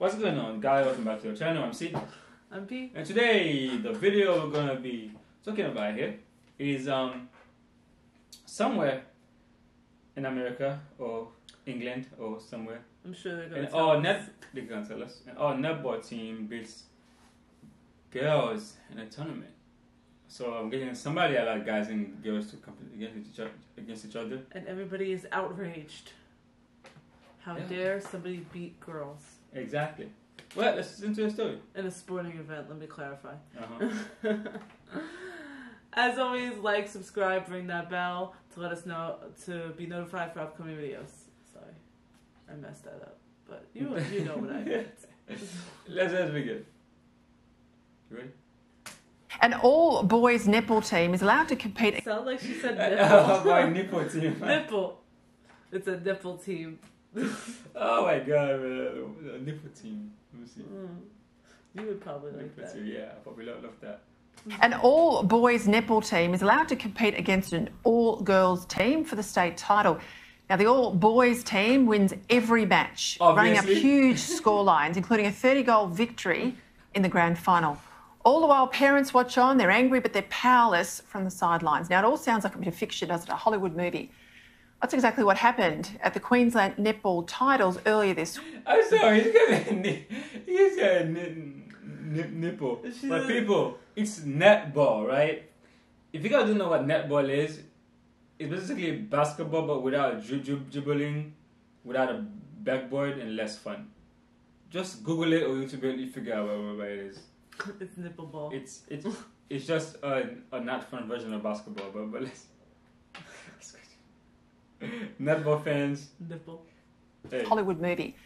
What's going on, guys? Welcome back to the channel. I'm C. I'm P. And today, the video we're gonna be talking about here is somewhere in America or England or somewhere. I'm sure they're gonna They're gonna tell us. And our netball team beats girls in a tournament. So I'm getting somebody a lot of guys and girls to compete against each other. And everybody is outraged. How dare somebody beat girls? Exactly. Well, let's listen to the story. In a sporting event, let me clarify. Uh-huh. As always, like, subscribe, ring that bell to let us know, to be notified for upcoming videos. Sorry, I messed that up. But you know what I meant. Let's begin. You ready? An all-boys netball team is allowed to compete. It sounded like she said nipple. My nipple team. Nipple. It's a nipple team. Oh my god, man. A nipple team. Let me see. You would probably like that. Team. Yeah, I probably love that. An all-boys netball team is allowed to compete against an all-girls team for the state title. Now, the all-boys team wins every match, running up huge scorelines, including a 30-goal victory in the grand final. All the while, parents watch on. They're angry, but they're powerless from the sidelines. Now, it all sounds like a bit of fiction, doesn't it? A Hollywood movie. That's exactly what happened at the Queensland netball titles earlier this week. I'm sorry, he's got a nipple. But people, it's netball, right? If you guys don't know what netball is, it's basically basketball but without dribbling, without a backboard, and less fun. Just Google it or YouTube it, you figure out what it is. It's nipple ball. It's just a not fun version of basketball, but let's netball fans. Nipple. Hey. Hollywood movie.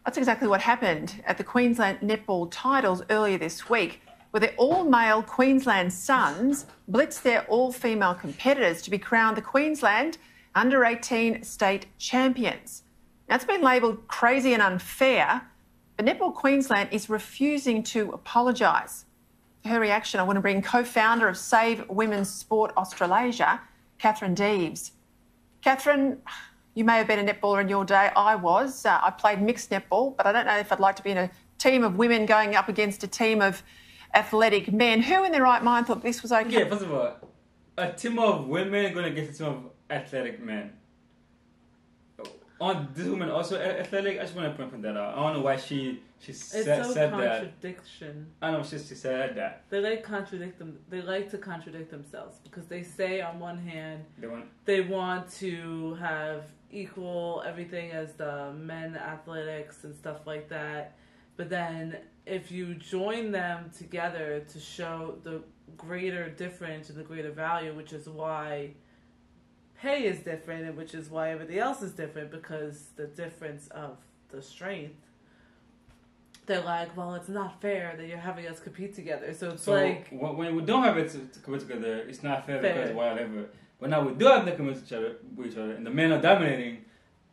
That's exactly what happened at the Queensland netball titles earlier this week, where the all-male Queensland Suns blitzed their all-female competitors to be crowned the Queensland under-18 state champions. Now, it's been labelled crazy and unfair, but Netball Queensland is refusing to apologise. For her reaction, I want to bring co-founder of Save Women's Sport Australasia, Catherine Deves. Catherine, you may have been a netballer in your day. I was. I played mixed netball, but I don't know if I'd like to be in a team of women going up against a team of athletic men. Who in their right mind thought this was okay? Yeah, first of all, a team of women going against a team of athletic men. Aren't these women also athletic? I just want to point that out. I don't know why she said that. It's so contradiction. I know she said that. They like to contradict themselves because they say on one hand they want to have equal everything as the men athletics and stuff like that. But then if you join them together to show the greater difference and the greater value, which is why pay is different and which is why everything else is different, because the difference of the strength, they're like, well, it's not fair that you're having us compete together. So it's like, when we don't have it to compete together, it's not fair. Because whatever. But now we do have to compete with each other, and the men are dominating.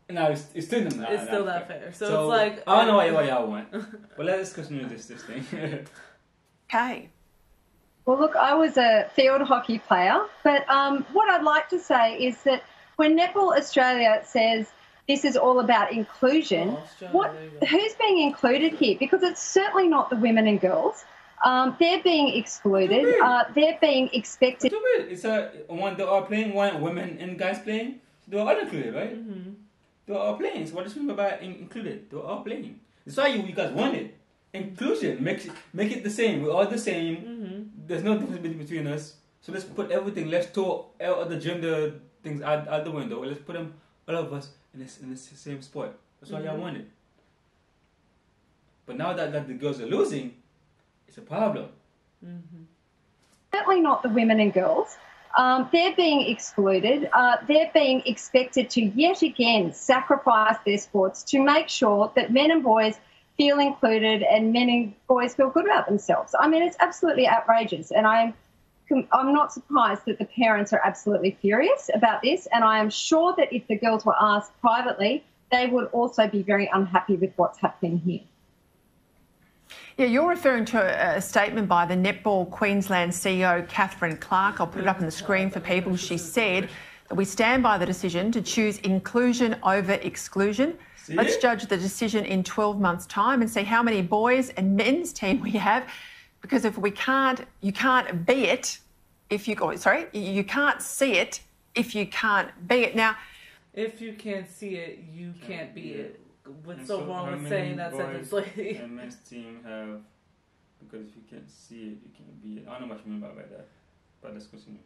And now it's still not. It's still not fair. So it's like, I don't know what y'all want, but let's continue this thing. Okay. Well, look, I was a field hockey player, but what I'd like to say is that when Netball Australia says this is all about inclusion, who's being included here? Because it's certainly not the women and girls. They're being excluded. They're being expected. It's when they are playing, one women and guys playing, they are all included, right? Mm-hmm. They are all playing. So what does it mean by included? They are all playing. That's why you guys want it. Inclusion, make it the same. We're all the same. Mm-hmm. There's no difference between us. So let's put everything. Let's throw all the gender things out the window. Let's put them, all of us, in the same sport. That's why y'all want it. But now that the girls are losing, it's a problem. Mm-hmm. Certainly not the women and girls. They're being excluded. They're being expected to yet again sacrifice their sports to make sure that men and boys feel included and men and boys feel good about themselves. I mean, it's absolutely outrageous, and I'm not surprised that the parents are absolutely furious about this, and I am sure that if the girls were asked privately, they would also be very unhappy with what's happening here. Yeah, you're referring to a statement by the Netball Queensland CEO, Catherine Clark. I'll put it up on the screen for people. She said that we stand by the decision to choose inclusion over exclusion. Let's judge the decision in 12 months' time and see how many boys and men's team we have. Because if we can't, you can't be it if you you can't see it if you can't be it. Now, if you can't see it, you can't be it. What's so wrong with saying that sentence, lady? And men's team have, because if you can't see it, you can't be it. I don't know what you mean by that, but let's continue.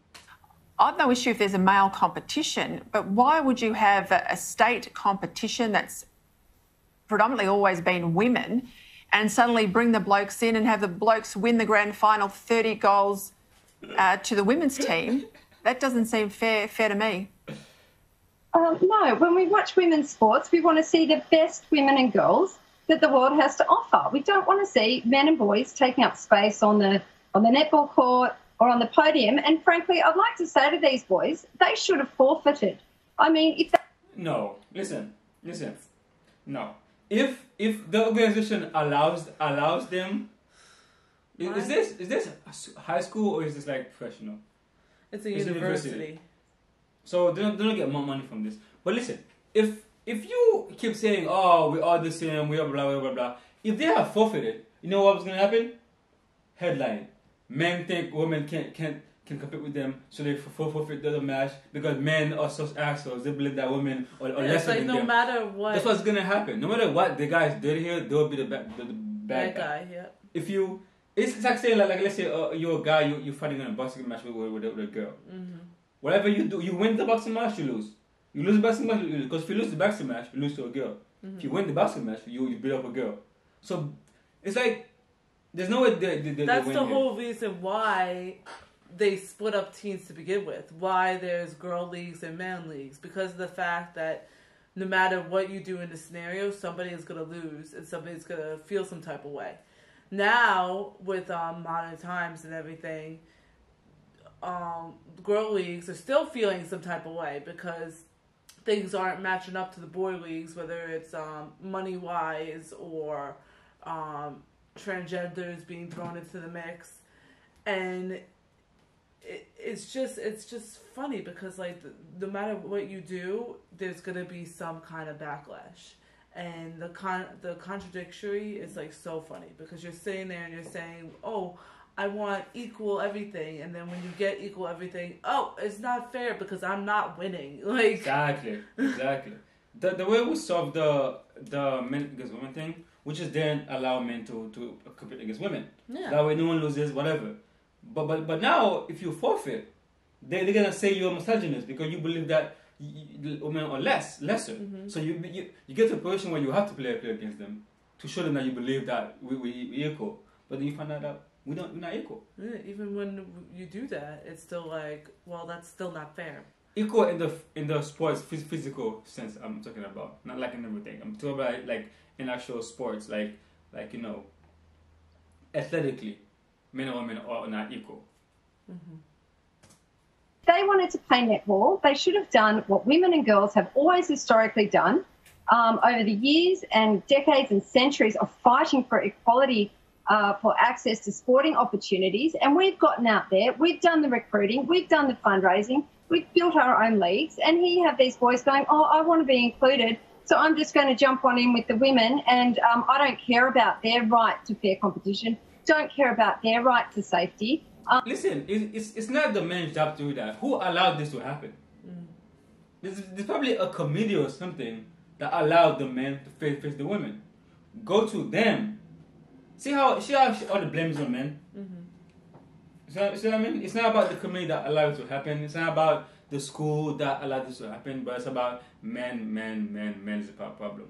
I've no issue if there's a male competition, but why would you have a state competition that's predominantly always been women and suddenly bring the blokes in and have the blokes win the grand final 30 goals to the women's team? That doesn't seem fair to me. No, when we watch women's sports, we want to see the best women and girls that the world has to offer. We don't want to see men and boys taking up space on the netball court or on the podium. And frankly, I'd like to say to these boys, they should have forfeited. I mean, if they... No, listen. No. If the organization allows them, is this high school or is this like professional? It's a university. So they don't get more money from this. But listen, if you keep saying, oh, we are the same, we are blah blah blah blah, if they have forfeited, you know what's gonna happen? Headline: men think women can compete with them, so they forfeit the match because men are such assholes. They believe that women are lesser like than no them. matter what. That's what's gonna happen. No matter what the guys did here, they'll be the bad guy. Yeah. If you, it's like saying like let's say you're a guy, you're fighting in a boxing match with a girl. Mm-hmm. Whatever you do, you win the boxing match, you lose. You lose the boxing match, you lose. Because if you lose the boxing match, you lose to a girl. Mm-hmm. If you win the boxing match, you beat up a girl. So it's like there's no way they That's win the here. whole reason why they split up teams to begin with. Why there's girl leagues and man leagues, because of the fact that no matter what you do in the scenario, somebody is going to lose and somebody's going to feel some type of way. Now with modern times and everything, girl leagues are still feeling some type of way because things aren't matching up to the boy leagues, whether it's money wise or transgenders being thrown into the mix. And it's just funny because like no matter what you do, there's gonna be some kind of backlash. And the contradictory is like so funny because you're sitting there and you're saying, oh, I want equal everything, and then when you get equal everything, oh, it's not fair because I'm not winning. Like exactly. The way we solve the men against women thing, we just didn't allow men to compete against women. Yeah. That way, no one loses, whatever. But now, if you forfeit, they're gonna say you're misogynist because you believe that women are lesser. Mm-hmm. So you get to a position where you have to play against them to show them that you believe that we equal. But then you find out that we're not equal. Yeah, even when you do that, it's still like, well, that's still not fair. Equal in the sports physical sense I'm talking about, not like in everything. I'm talking about like in actual sports, like athletically, men and women are not equal. Mm-hmm. If they wanted to play netball, they should have done what women and girls have always historically done over the years and decades and centuries of fighting for equality. For access to sporting opportunities, and we've gotten out there, we've done the recruiting, we've done the fundraising, we've built our own leagues, and here you have these boys going, oh, I want to be included, so I'm just going to jump on in with the women, and I don't care about their right to fair competition, don't care about their right to safety. Listen, it's not the men's job to do that. Who allowed this to happen? There's probably a committee or something that allowed the men to face the women. Go to them. See how all the blame is on men? Mm-hmm. See what I mean? It's not about the community that allowed it to happen. It's not about the school that allowed this to happen, but it's about men is the problem.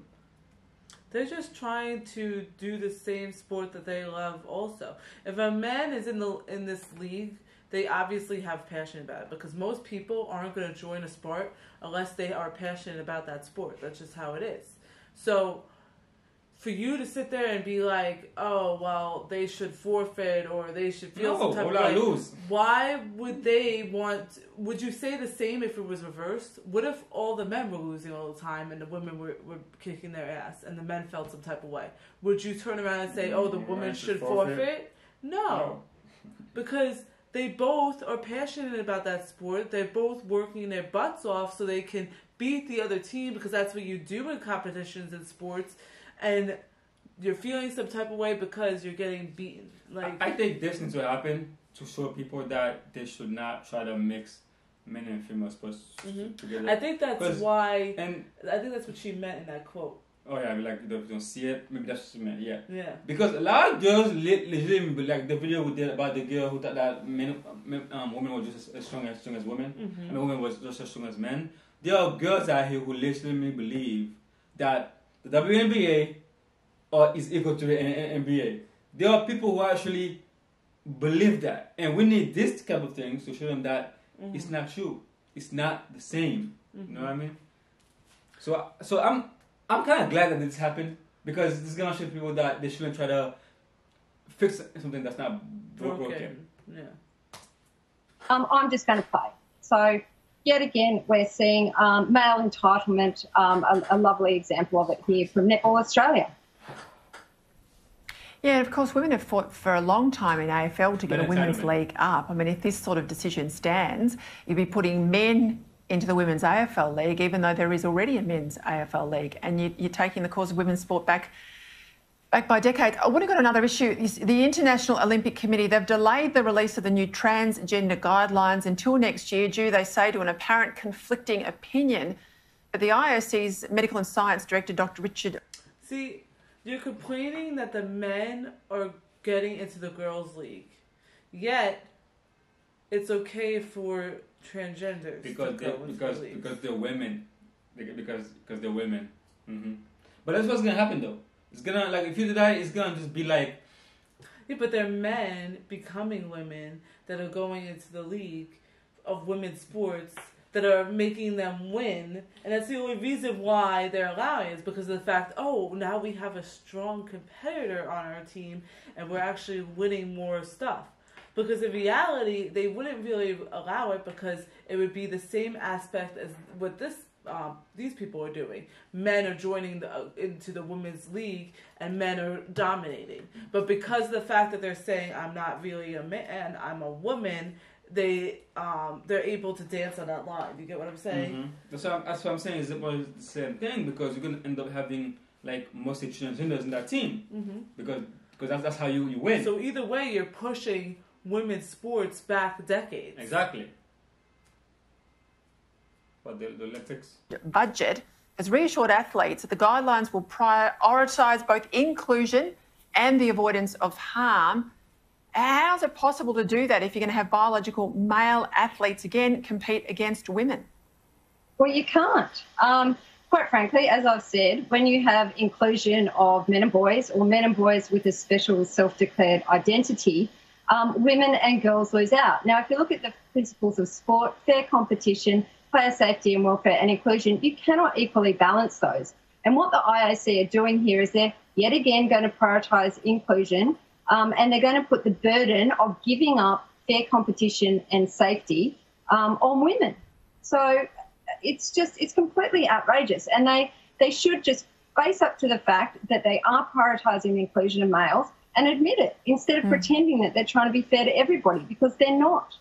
They're just trying to do the same sport that they love also. If a man is in this league, they obviously have passion about it because most people aren't going to join a sport unless they are passionate about that sport. That's just how it is. So for you to sit there and be like, oh, well, they should forfeit or they should feel some type of way. Lose. Why would they want... Would you say the same if it was reversed? What if all the men were losing all the time and the women were kicking their ass and the men felt some type of way? Would you turn around and say, oh, the women should forfeit? No. Because they both are passionate about that sport. They're both working their butts off so they can beat the other team because that's what you do in competitions in sports, and you're feeling some type of way because you're getting beaten. Like, I think this needs to happen to show people that they should not try to mix men and female sports together. I think that's why, and I think that's what she meant in that quote. Oh yeah, like they don't see it. Maybe that's what she meant. Yeah. Yeah. Because a lot of girls legitimately, like the video we did about the girl who thought that women were just as strong as women, and women was just as strong as men. There are girls out here who legitimately believe that the WNBA is equal to the NBA. There are people who actually believe that, and we need this type of things to show them that it's not true. It's not the same. You know what I mean? So I'm kind of glad that this happened, because this is gonna show people that they shouldn't try to fix something that's not broken. Yeah. I'm just going to play. So, yet again, we're seeing male entitlement, a lovely example of it here from Netball Australia. Yeah, and of course, women have fought for a long time in AFL to get a women's league up. I mean, if this sort of decision stands, you'd be putting men into the women's AFL league, even though there is already a men's AFL league, and you're taking the cause of women's sport back by decades. I want to go to another issue. The International Olympic Committee, they've delayed the release of the new transgender guidelines until next year due, they say, to an apparent conflicting opinion. But the IOC's Medical and Science Director, Dr. Richard... See, you're complaining that the men are getting into the girls' league, yet it's okay for transgenders because they're women, because they're women. But that's what's gonna happen though. It's gonna, like, if you do that, it's gonna just be like, yeah, but they're men becoming women that are going into the league of women's sports that are making them win, and that's the only reason why they're allowing it, is because of the fact, now we have a strong competitor on our team and we're actually winning more stuff. Because in reality, they wouldn't really allow it, because it would be the same aspect as what these people are doing. Men are joining into the women's league, and men are dominating. But because of the fact that they're saying, I'm not really a man, I'm a woman, they're able to dance on that line. Do you get what I'm saying? That's what I'm saying. Is it was the same thing, because you're gonna end up having like mostly transgenders in that team, because that's how you win. So either way, you're pushing women's sports back decades. Exactly. But the Olympics budget has reassured athletes that the guidelines will prioritise both inclusion and the avoidance of harm. How is it possible to do that if you're going to have biological male athletes again compete against women? Well, you can't. Quite frankly, as I've said, when you have inclusion of men and boys, or men and boys with a special self-declared identity, women and girls lose out. Now, if you look at the principles of sport, fair competition, player safety and welfare and inclusion, you cannot equally balance those. And what the IOC are doing here is they're yet again going to prioritise inclusion, and they're going to put the burden of giving up fair competition and safety on women. So it's completely outrageous. And they should just face up to the fact that they are prioritising the inclusion of males and admit it, instead of pretending that they're trying to be fair to everybody, because they're not.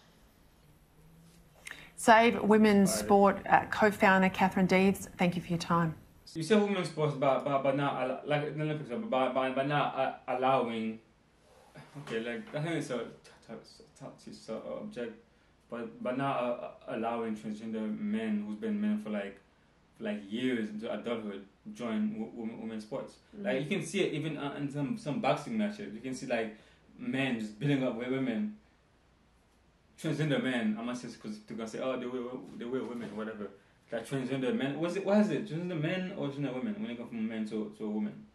Save Women's Sport co-founder Catherine Deeds, thank you for your time. You say women's sports, but not like the Olympics, but not allowing. Okay, like I think it's a touchy object, but not allowing transgender men who's been men for like years into adulthood join women's sports. Like you can see it even in some boxing matches. You can see like men just beating up women. Transgender men, I'm not just because they're gonna say, they were women, or whatever. Like transgender men, what is it? Transgender men or transgender women? When you go from a man to a woman,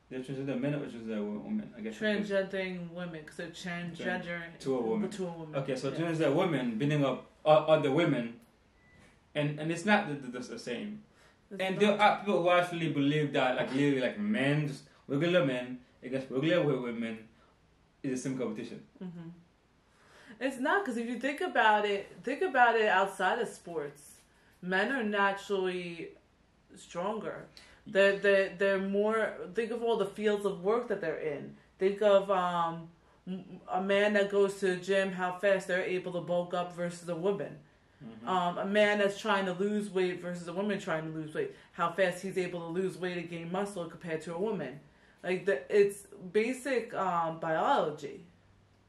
they're transgender men or transgender women? I guess transgendering women, because they're transgendering to a woman. Okay, so yeah. Transgender women beating up other women, and it's not the same. And there are people who actually believe that, like literally, like men, just regular men against regular women, is the same competition. It's not, because if you think about it outside of sports, men are naturally stronger. They're more. Think of all the fields of work that they're in. Think of a man that goes to the gym, how fast they're able to bulk up versus a woman. A man that's trying to lose weight versus a woman trying to lose weight. How fast he's able to lose weight and gain muscle compared to a woman. Like it's basic biology.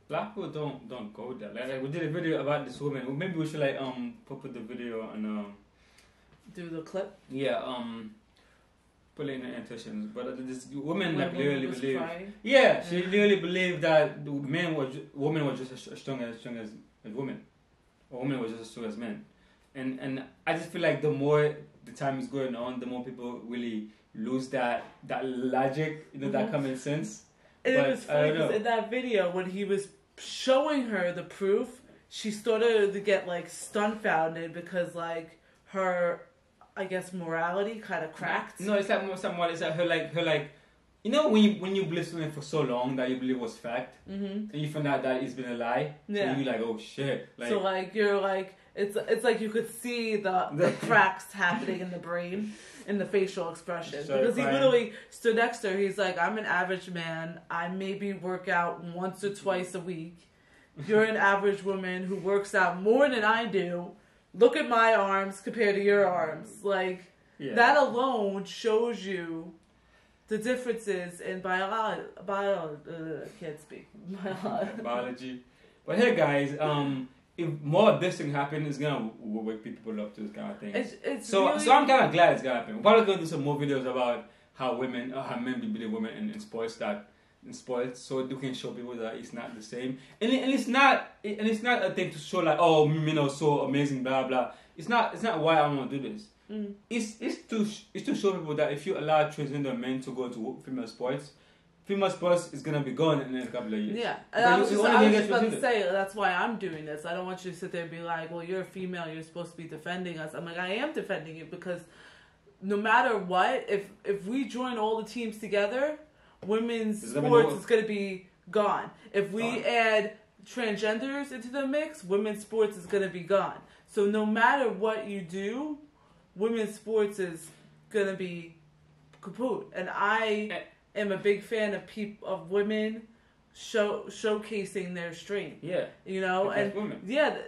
Black people don't go there. Like we did a video about this woman. Maybe we should like put the video and do the clip. Yeah, put it in the annotations. But this woman like literally believed. Yeah, she literally believed that the woman was just as strong as women, or women was just as strong as men. And I just feel like the more the time is going on, the more people really lose that logic, that common sense. And it was funny because in that video, when he was showing her the proof, she started to get like dumbfounded because like her, I guess, morality kind of cracked. No, it's like somewhat. It's like her like. When you believe something for so long that you believe was fact, and you find out that it's been a lie, so you're like, oh shit. Like, so like you're like it's like you could see the cracks happening in the brain, in the facial expression, because he literally stood next to her. He's like, I'm an average man. I maybe work out once or twice a week. You're an average woman who works out more than I do. Look at my arms compared to your arms. Like that alone shows you the differences in biology. Can't speak. Biology. But hey, guys, if more of this thing happen, it's gonna wake people up to this kind of thing. So I'm kind of glad it's gonna happen. We're probably gonna do some more videos about how men believe women in sports so they can show people that it's not the same. And it's not a thing to show like, oh, men are so amazing, blah blah. It's not why I want to do this. It's to show people that if you allow transgender men to go to female sports is gonna be gone in a couple of years. Yeah, and I was just about to say that's why I'm doing this. I don't want you to sit there and be like, well, you're a female, you're supposed to be defending us. I'm like, I am defending you because no matter what, if we join all the teams together, women's sports is gonna be gone. If we add transgenders into the mix, women's sports is gonna be gone. So no matter what you do, women's sports is gonna be kaput. And I am a big fan of women showcasing their strength. Yeah, and women. Yeah,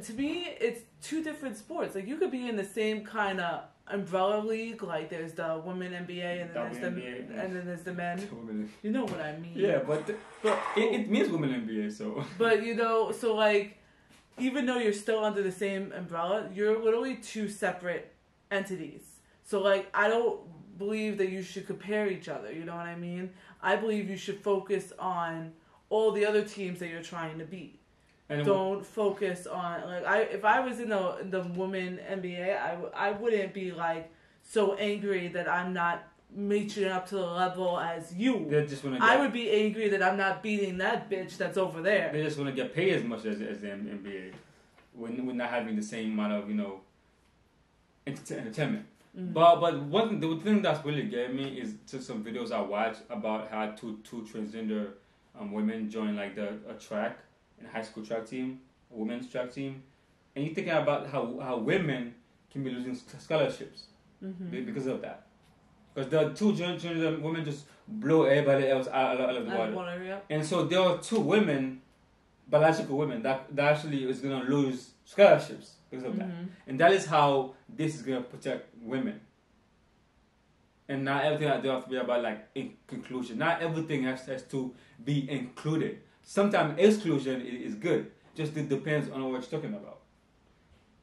to me, it's two different sports. Like you could be in the same kind of umbrella league. Like there's the women NBA and then there's the men. You know what I mean? Yeah, but it means women NBA. So. But so like, even though you're still under the same umbrella, you're literally two separate entities. So like, I don't believe that you should compare each other. You know what I mean? I believe you should focus on all the other teams that you're trying to beat. And don't focus on if I was in the women NBA, I wouldn't be like so angry that I'm not reaching up to the level as you. I would be angry that I'm not beating that bitch that's over there. They just want to get paid as much as the NBA. We're not having the same amount of entertainment. But the thing that's really getting me is just some videos I watched about how two transgender women join like a track in a high school track team, a women's track team, and you're thinking about how women can be losing scholarships because of that. Because the two transgender women just blow everybody else out of the water. And so there are two women, biological women, that actually is gonna lose scholarships because of that. And that is how this is gonna protect women. And not everything that they have to be about like inclusion. Not everything has to be included. Sometimes exclusion is good. Just it depends on what you're talking about.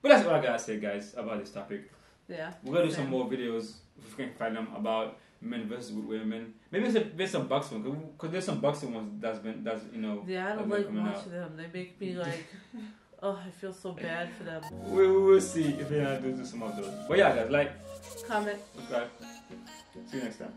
But that's what I gotta say, guys, about this topic. Yeah. We're gonna do some more videos if we can find them about men versus women. Maybe there's some boxing ones, because there's some boxing ones that's Yeah, I don't like watching them. They make me like, oh, I feel so bad for them. We will see if we have to do some of those. But yeah, guys, like, comment, subscribe. See you next time.